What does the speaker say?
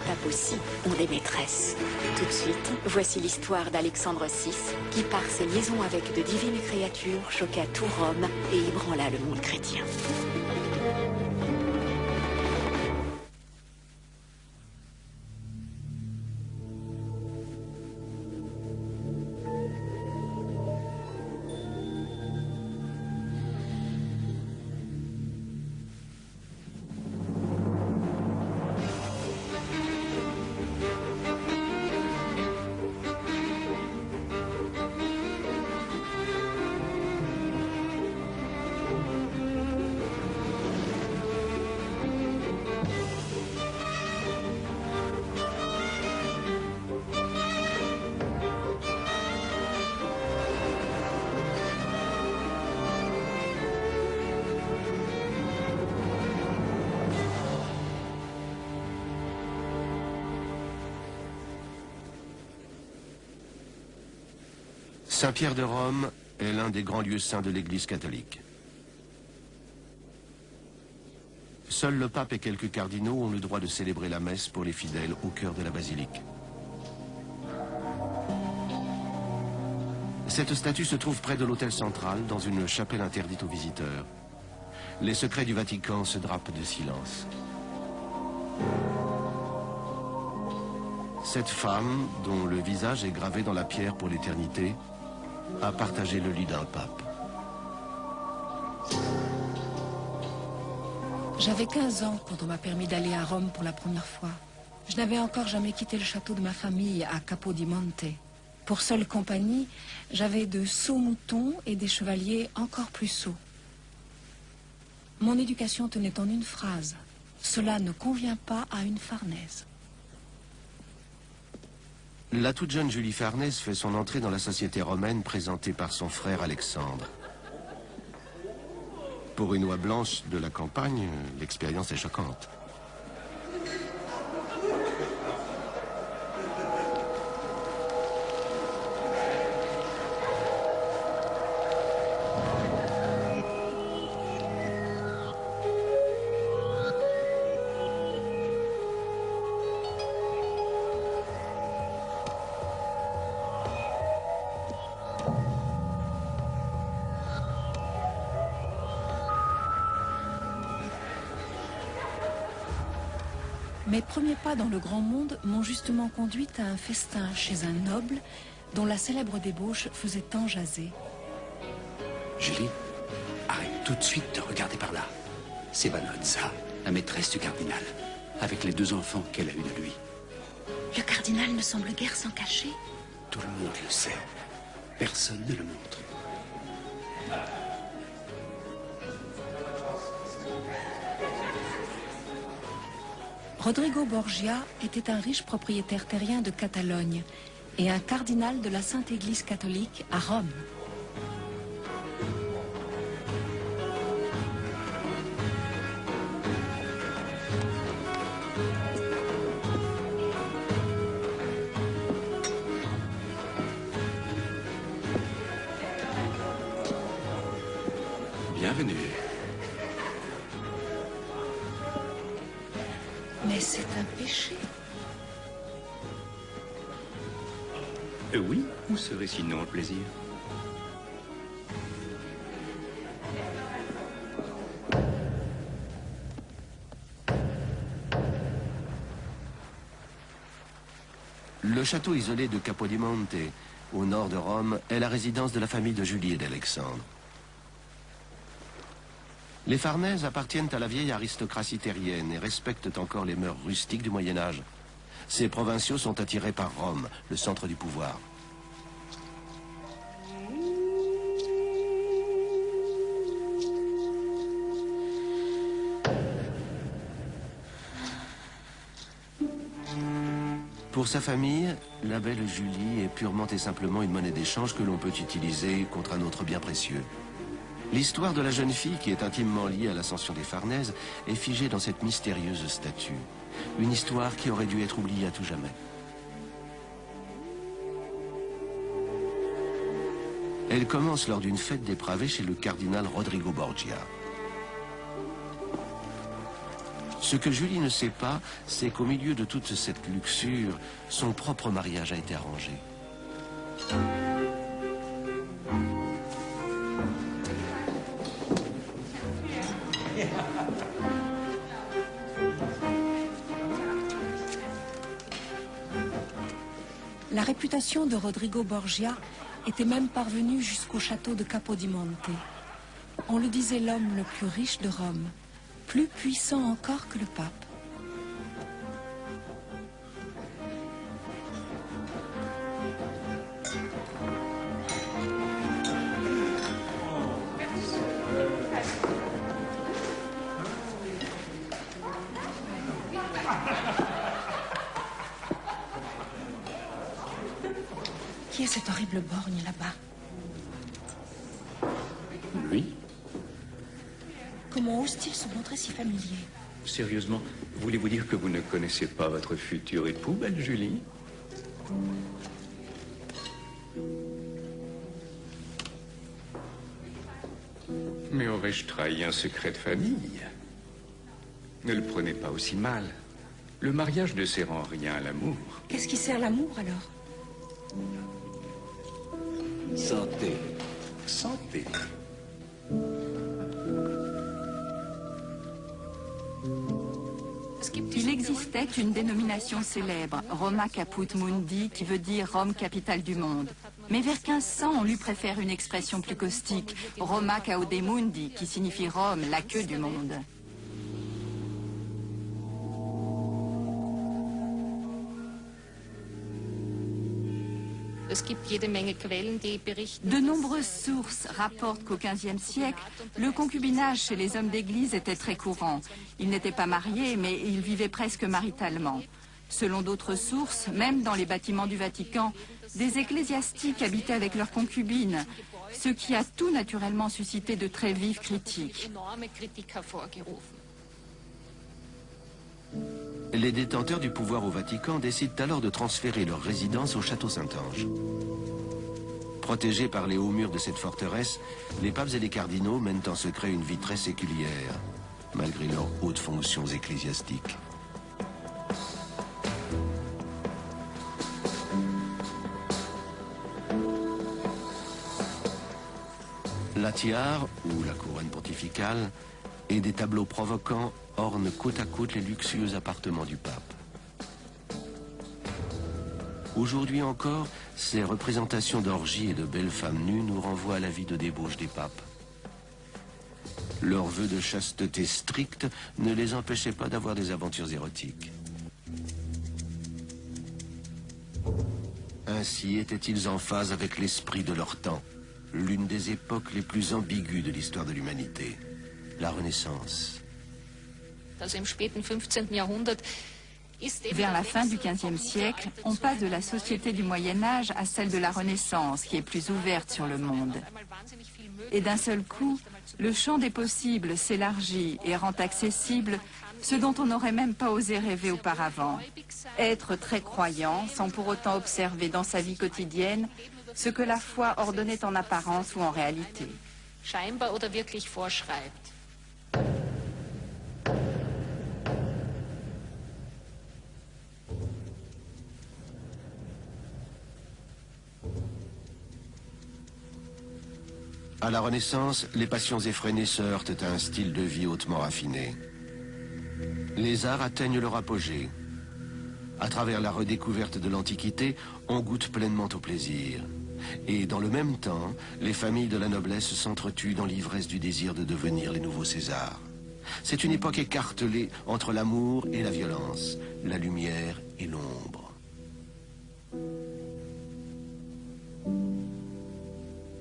papes aussi ont des maîtresses. Tout de suite, voici l'histoire d'Alexandre VI, qui par ses liaisons avec de divines créatures choqua tout Rome et ébranla le monde chrétien. Saint-Pierre de Rome est l'un des grands lieux saints de l'Église catholique. Seul le pape et quelques cardinaux ont le droit de célébrer la messe pour les fidèles au cœur de la basilique. Cette statue se trouve près de l'autel central, dans une chapelle interdite aux visiteurs. Les secrets du Vatican se drapent de silence. Cette femme, dont le visage est gravé dans la pierre pour l'éternité, a partagé le lit d'un pape. J'avais 15 ans quand on m'a permis d'aller à Rome pour la première fois. Je n'avais encore jamais quitté le château de ma famille à Capodimonte. Pour seule compagnie, j'avais de sots moutons et des chevaliers encore plus sots. Mon éducation tenait en une phrase. Cela ne convient pas à une Farnèse. La toute jeune Julie Farnèse fait son entrée dans la société romaine présentée par son frère Alexandre. Pour une oie blanche de la campagne, l'expérience est choquante. Mes premiers pas dans le grand monde m'ont justement conduite à un festin chez un noble dont la célèbre débauche faisait tant jaser. Julie, arrête tout de suite de regarder par là. C'est Vanozza, la maîtresse du cardinal, avec les 2 enfants qu'elle a eus de lui. Le cardinal ne semble guère s'en cacher. Tout le monde le sait. Personne ne le montre. Rodrigo Borgia était un riche propriétaire terrien de Catalogne et un cardinal de la Sainte Église catholique à Rome. Bienvenue. Mais c'est un péché. Oui, où serait sinon le plaisir? Le château isolé de Capodimonte, au nord de Rome, est la résidence de la famille de Julie et d'Alexandre. Les Farnèses appartiennent à la vieille aristocratie terrienne et respectent encore les mœurs rustiques du Moyen-Âge. Ces provinciaux sont attirés par Rome, le centre du pouvoir. Pour sa famille, la belle Julie est purement et simplement une monnaie d'échange que l'on peut utiliser contre un autre bien précieux. L'histoire de la jeune fille, qui est intimement liée à l'ascension des Farnèses, est figée dans cette mystérieuse statue. Une histoire qui aurait dû être oubliée à tout jamais. Elle commence lors d'une fête dépravée chez le cardinal Rodrigo Borgia. Ce que Julie ne sait pas, c'est qu'au milieu de toute cette luxure, son propre mariage a été arrangé. La réputation de Rodrigo Borgia était même parvenue jusqu'au château de Capodimonte. On le disait l'homme le plus riche de Rome, plus puissant encore que le pape. Qui est cet horrible borgne là-bas? Lui? Comment ose-t-il se montrer si familier? Sérieusement, voulez-vous dire que vous ne connaissez pas votre futur époux, belle Julie? Mais aurais-je trahi un secret de famille? Ne le prenez pas aussi mal. Le mariage ne sert en rien à l'amour. Qu'est-ce qui sert l'amour alors? Santé. Santé. Il existait une dénomination célèbre, Roma Caput Mundi, qui veut dire Rome, capitale du monde. Mais vers 1500, on lui préfère une expression plus caustique, Roma Caude Mundi, qui signifie Rome, la queue du monde. De nombreuses sources rapportent qu'au XVe siècle, le concubinage chez les hommes d'église était très courant. Ils n'étaient pas mariés, mais ils vivaient presque maritalement. Selon d'autres sources, même dans les bâtiments du Vatican, des ecclésiastiques habitaient avec leurs concubines, ce qui a tout naturellement suscité de très vives critiques. Les détenteurs du pouvoir au Vatican décident alors de transférer leur résidence au château Saint-Ange. Protégés par les hauts murs de cette forteresse, les papes et les cardinaux mènent en secret une vie très séculière, malgré leurs hautes fonctions ecclésiastiques. La tiare, ou la couronne pontificale, et des tableaux provocants ornent côte à côte les luxueux appartements du pape. Aujourd'hui encore, ces représentations d'orgies et de belles femmes nues nous renvoient à la vie de débauche des papes. Leurs vœux de chasteté stricte ne les empêchaient pas d'avoir des aventures érotiques. Ainsi étaient-ils en phase avec l'esprit de leur temps, l'une des époques les plus ambiguës de l'histoire de l'humanité, la Renaissance. Vers la fin du XVe siècle, on passe de la société du Moyen-Âge à celle de la Renaissance, qui est plus ouverte sur le monde. Et d'un seul coup, le champ des possibles s'élargit et rend accessible ce dont on n'aurait même pas osé rêver auparavant. Être très croyant sans pour autant observer dans sa vie quotidienne ce que la foi ordonnait en apparence ou en réalité. À la Renaissance, les passions effrénées se heurtent à un style de vie hautement raffiné. Les arts atteignent leur apogée. À travers la redécouverte de l'Antiquité, on goûte pleinement au plaisir. Et dans le même temps, les familles de la noblesse s'entretuent dans l'ivresse du désir de devenir les nouveaux Césars. C'est une époque écartelée entre l'amour et la violence, la lumière et l'ombre.